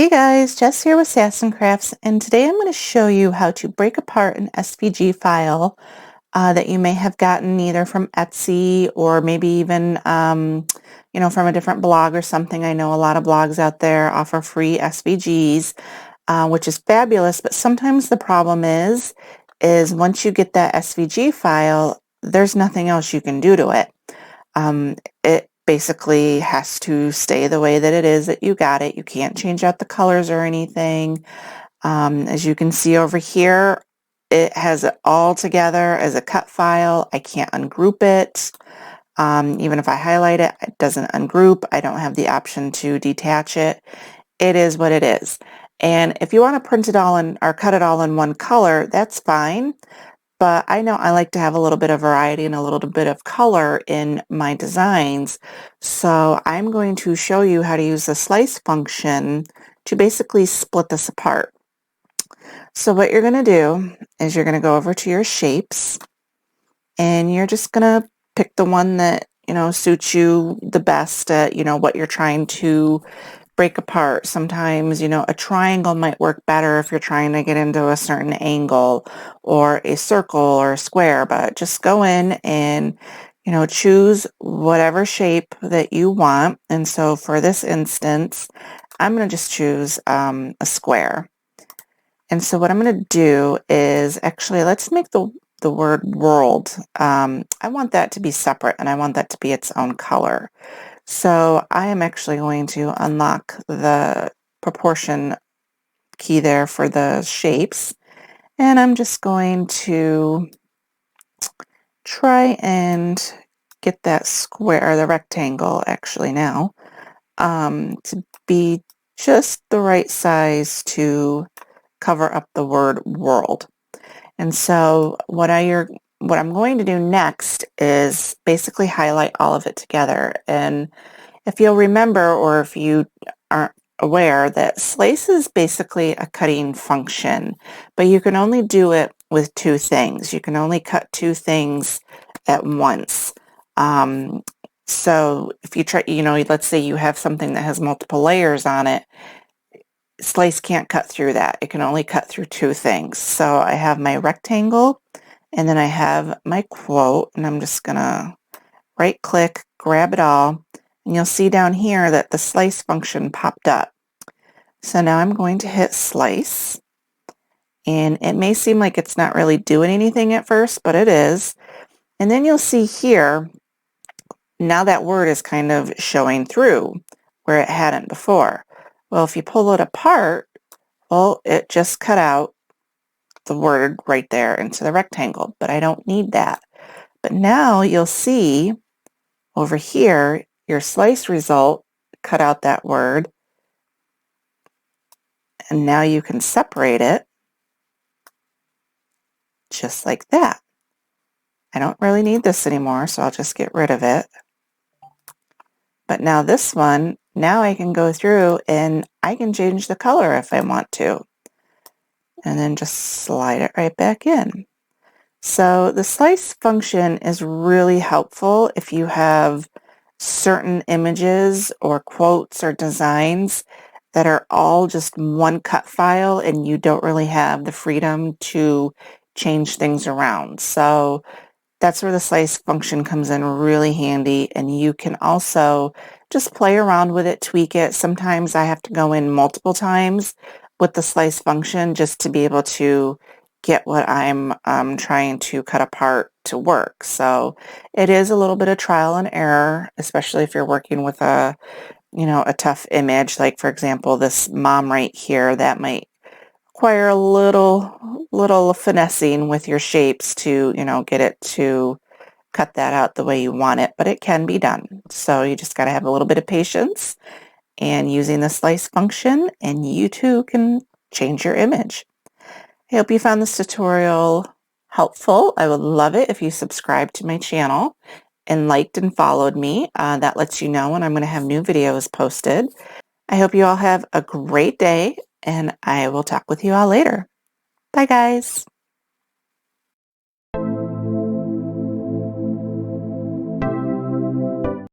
Hey guys, Jess here with Sass and Crafts, and today I'm going to show you how to break apart an SVG file that you may have gotten either from Etsy or maybe even from a different blog or something. I know a lot of blogs out there offer free SVGs, which is fabulous, but sometimes the problem is once you get that SVG file, there's nothing else you can do to it. It basically has to stay the way that it is that you got it. You can't change out the colors or anything. As you can see over here, it has it all together as a cut file. I can't ungroup it. Even if I highlight it, it doesn't ungroup. I don't have the option to detach it. It is what it is. And if you want to print it all in or cut it all in one color, that's fine. But I know I like to have a little bit of variety and a little bit of color in my designs. So I'm going to show you how to use the slice function to basically split this apart. So what you're going to do is you're going to go over to your shapes and you're just going to pick the one that, suits you the best at, what you're trying to break apart. Sometimes, a triangle might work better if you're trying to get into a certain angle, or a circle or a square, but just go in and, choose whatever shape that you want. And so for this instance, I'm going to just choose a square. And so what I'm going to do is actually, let's make the word world. I want that to be separate and I want that to be its own color. So I am actually going to unlock the proportion key there for the shapes, and I'm just going to try and get that square, the rectangle actually now, to be just the right size to cover up the word world. And so what I'm going to do next is basically highlight all of it together. And if you'll remember, or if you aren't aware, that slice is basically a cutting function, but you can only do it with two things. You can only cut two things at once. So if you try, let's say you have something that has multiple layers on it, slice can't cut through that. It can only cut through two things. So I have my rectangle, and then I have my quote, and I'm just gonna right click, grab it all, and you'll see down here that the slice function popped up. So now I'm going to hit slice, and it may seem like it's not really doing anything at first, but it is. And then you'll see here, now that word is kind of showing through where it hadn't before. Well, if you pull it apart, well, it just cut out the word right there into the rectangle, but I don't need that. But now you'll see over here, your slice result cut out that word, and now you can separate it just like that. I don't really need this anymore, so I'll just get rid of it. But now this one, now I can go through and I can change the color if I want to, and then just slide it right back in. So the slice function is really helpful if you have certain images or quotes or designs that are all just one cut file and you don't really have the freedom to change things around. So that's where the slice function comes in really handy, and you can also just play around with it, tweak it. Sometimes I have to go in multiple times with the slice function just to be able to get what I'm trying to cut apart to work. So it is a little bit of trial and error, especially if you're working with a tough image, like for example this mom right here. That might require a little finessing with your shapes to get it to cut that out the way you want it, but it can be done. So you just got to have a little bit of patience and using the slice function, and you too can change your image. I hope you found this tutorial helpful. I would love it if you subscribed to my channel and liked and followed me. That lets you know when I'm going to have new videos posted. I hope you all have a great day, and I will talk with you all later. Bye, guys.